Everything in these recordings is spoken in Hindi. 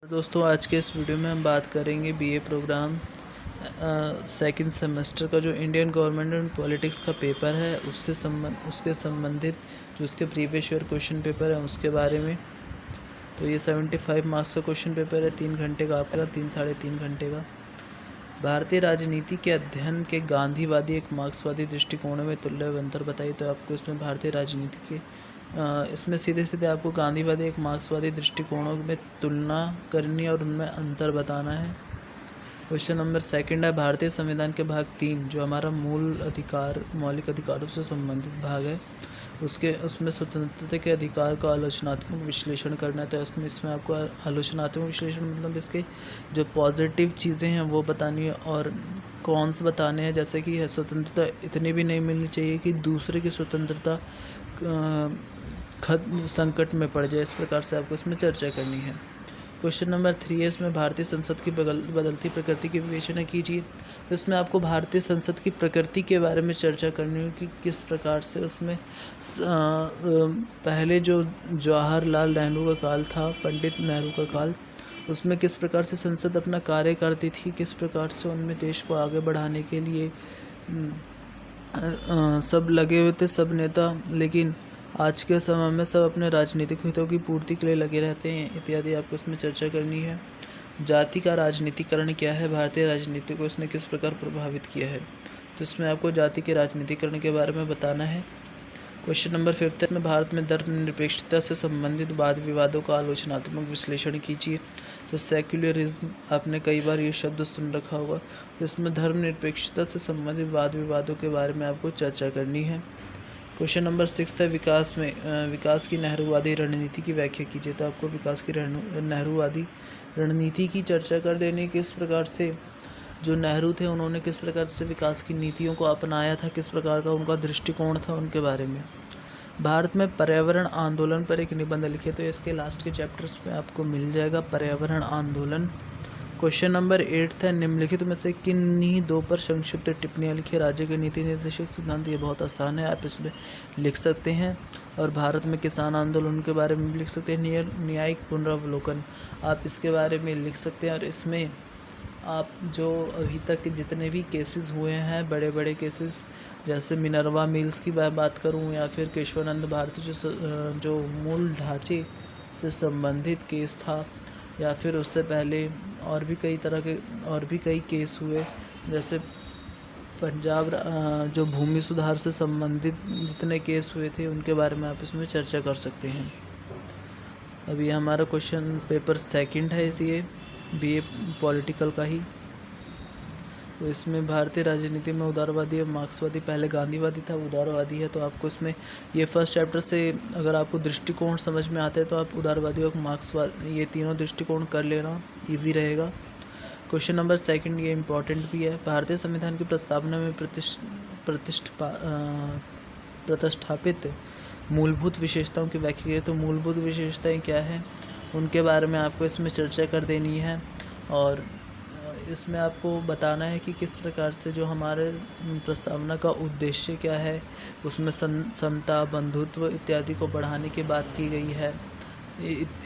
दोस्तों आज के इस वीडियो में हम बात करेंगे बीए प्रोग्राम सेकंड सेमेस्टर का जो इंडियन गवर्नमेंट एंड पॉलिटिक्स का पेपर है उसके संबंधित जो उसके प्रीवियस ईयर क्वेश्चन पेपर है उसके बारे में। तो ये 75 मार्क्स का क्वेश्चन पेपर है, 3 घंटे का आपका, 3-3.5 घंटे का। भारतीय राजनीति के अध्ययन के गांधीवादी एक मार्क्सवादी दृष्टिकोण में तुल्य अंतर बताइए। तो आपको इसमें भारतीय राजनीति के इसमें सीधे सीधे आपको गांधीवादी एक मार्क्सवादी दृष्टिकोणों में तुलना करनी और उनमें अंतर बताना है। क्वेश्चन नंबर सेकंड है, भारतीय संविधान के भाग 3 जो हमारा मौलिक अधिकारों से संबंधित भाग है उसमें स्वतंत्रता के अधिकार का आलोचनात्मक विश्लेषण करना है। तो इसमें आपको आलोचनात्मक विश्लेषण मतलब इसके जो पॉजिटिव चीज़ें हैं वो बतानी है और कॉन्स बताने हैं, जैसे कि स्वतंत्रता इतनी भी नहीं मिलनी चाहिए कि दूसरे की स्वतंत्रता संकट में पड़ जाए। इस प्रकार से आपको इसमें चर्चा करनी है। क्वेश्चन नंबर 3 है, इसमें भारतीय संसद की बदलती प्रकृति की विवेचना कीजिए। तो इसमें आपको भारतीय संसद की प्रकृति के बारे में चर्चा करनी है कि किस प्रकार से उसमें पहले जो जवाहरलाल नेहरू का काल था, पंडित नेहरू का काल, उसमें किस प्रकार से संसद अपना कार्य करती थी, किस प्रकार से उनमें देश को आगे बढ़ाने के लिए सब लगे हुए थे, सब नेता। लेकिन आज के समय में सब अपने राजनीतिक हितों की पूर्ति के लिए लगे रहते हैं इत्यादि आपको इसमें चर्चा करनी है। जाति का राजनीतिकरण क्या है, भारतीय राजनीति को इसने किस प्रकार प्रभावित किया है। तो इसमें आपको जाति के राजनीतिकरण के बारे में बताना है। क्वेश्चन नंबर 5 में भारत में धर्मनिरपेक्षता से संबंधित वाद विवादों का आलोचनात्मक विश्लेषण कीजिए। तो सेक्युलरिज्म आपने कई बार ये शब्द सुन रखा होगा। तो इसमें धर्मनिरपेक्षता से संबंधित वाद विवादों के बारे में आपको चर्चा करनी है। क्वेश्चन नंबर 6 है, विकास की नेहरूवादी रणनीति की व्याख्या कीजिए। तो आपको विकास की नेहरूवादी रणनीति की चर्चा कर देनी, किस प्रकार से जो नेहरू थे उन्होंने किस प्रकार से विकास की नीतियों को अपनाया था, किस प्रकार का उनका दृष्टिकोण था, उनके बारे में। भारत में पर्यावरण आंदोलन पर एक निबंध लिखिए। तो इसके लास्ट के चैप्टर्स में आपको मिल जाएगा पर्यावरण आंदोलन। क्वेश्चन नंबर 8 है, निम्नलिखित में से किन्हीं 2 पर संक्षिप्त टिप्पणियाँ लिखिए। राज्य के नीति निर्देशक सिद्धांत, ये बहुत आसान है, आप इसमें लिख सकते हैं। और भारत में किसान आंदोलन के बारे में भी लिख सकते हैं। न्यायिक पुनरावलोकन आप इसके बारे में लिख सकते हैं। और इसमें आप जो अभी तक जितने भी केसेस हुए हैं, बड़े बड़े केसेस, जैसे मिनर्वा मिल्स की बात करूं या फिर केशवानंद भारती जो मूल ढांचे से संबंधित केस था, या फिर उससे पहले और भी कई केस हुए, जैसे पंजाब जो भूमि सुधार से संबंधित जितने केस हुए थे उनके बारे में आप इसमें चर्चा कर सकते हैं। अभी हमारा क्वेश्चन पेपर सेकंड है ये बीए पॉलिटिकल का ही। तो इसमें भारतीय राजनीति में उदारवादी और मार्क्सवादी, पहले गांधीवादी था, उदारवादी है। तो आपको इसमें ये फर्स्ट चैप्टर से अगर आपको दृष्टिकोण समझ में आते हैं तो आप उदारवादी और मार्क्सवादी ये तीनों दृष्टिकोण कर लेना, इजी रहेगा। क्वेश्चन नंबर 2 ये इम्पॉर्टेंट भी है, भारतीय संविधान की प्रस्तावना में प्रतिष्ठापित मूलभूत विशेषताओं की व्याख्या कीजिए। तो मूलभूत विशेषताएं क्या है उनके बारे में आपको इसमें चर्चा कर देनी है। और इसमें आपको बताना है कि किस प्रकार से जो हमारे प्रस्तावना का उद्देश्य क्या है, उसमें समता, बंधुत्व इत्यादि को बढ़ाने की बात की गई है,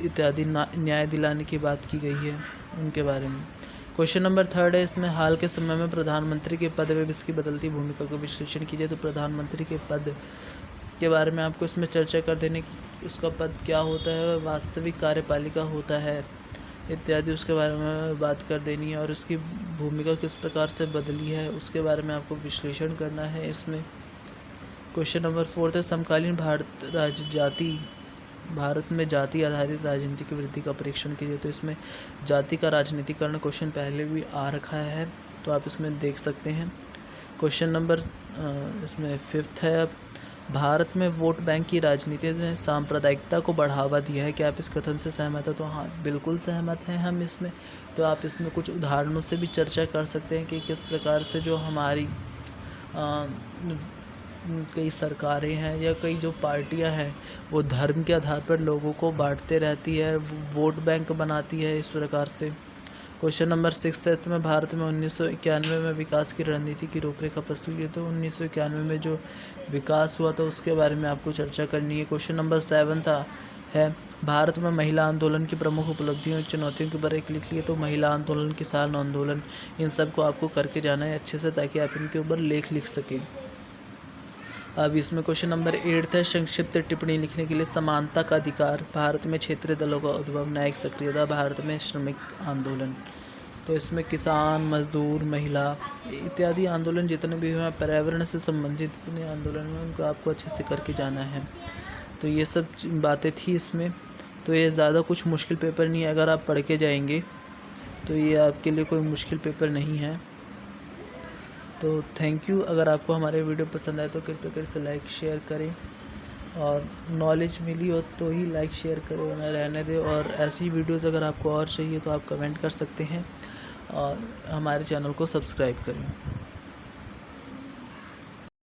इत्यादि न्याय दिलाने की बात की गई है, उनके बारे में। क्वेश्चन नंबर 3 है, इसमें हाल के समय में प्रधानमंत्री के पद में इसकी बदलती भूमिका का विश्लेषण कीजिए। तो प्रधानमंत्री के पद के बारे में आपको इसमें चर्चा कर देने की, उसका पद क्या होता है, वास्तविक कार्यपालिका होता है इत्यादि, उसके बारे में बात कर देनी है। और उसकी भूमिका किस प्रकार से बदली है उसके बारे में आपको विश्लेषण करना है इसमें। क्वेश्चन नंबर 4 है, समकालीन भारत में जाति आधारित राजनीति की वृद्धि का परीक्षण कीजिए। तो इसमें जाति का राजनीतिकरण क्वेश्चन पहले भी आ रखा है, तो आप इसमें देख सकते हैं। क्वेश्चन नंबर इसमें 5 है, भारत में वोट बैंक की राजनीति ने सांप्रदायिकता को बढ़ावा दिया है, क्या आप इस कथन से सहमत हो। तो हाँ, बिल्कुल सहमत हैं हम इसमें। तो आप इसमें कुछ उदाहरणों से भी चर्चा कर सकते हैं कि किस प्रकार से जो हमारी कई सरकारें हैं या कई जो पार्टियां हैं वो धर्म के आधार पर लोगों को बांटते रहती है, वोट बैंक बनाती है, इस प्रकार से। क्वेश्चन नंबर 6 है, इसमें भारत में 1991 में विकास की रणनीति की रूपरेखा प्रस्तुत की। तो 1991 में जो विकास हुआ था उसके बारे में आपको चर्चा करनी है। क्वेश्चन नंबर 7 था, है। भारत में महिला आंदोलन की प्रमुख उपलब्धियों और चुनौतियों के बारे में लिख लिए, तो महिला आंदोलन, किसान आंदोलन, इन सब को आपको करके जाना है अच्छे से, ताकि आप इनके ऊपर लेख लिख सकें। अब इसमें क्वेश्चन नंबर 8 है, संक्षिप्त टिप्पणी लिखने के लिए। समानता का अधिकार, भारत में क्षेत्रीय दलों का उद्भव, न्यायिक सक्रियता, भारत में श्रमिक आंदोलन। तो इसमें किसान, मजदूर, महिला इत्यादि आंदोलन जितने भी हुए, पर्यावरण से संबंधित जितने आंदोलन हुए, उनको आपको अच्छे से करके जाना है। तो ये सब बातें थी इसमें। तो ये ज़्यादा कुछ मुश्किल पेपर नहीं है, अगर आप पढ़ के जाएंगे तो ये आपके लिए कोई मुश्किल पेपर नहीं है। तो थैंक यू। अगर आपको हमारे वीडियो पसंद आए तो कृपया कर इसे लाइक शेयर करें, और नॉलेज मिली हो तो ही लाइक शेयर करें, वरना रहने दें। और ऐसी वीडियोज़ अगर आपको और चाहिए तो आप कमेंट कर सकते हैं, और हमारे चैनल को सब्सक्राइब करें।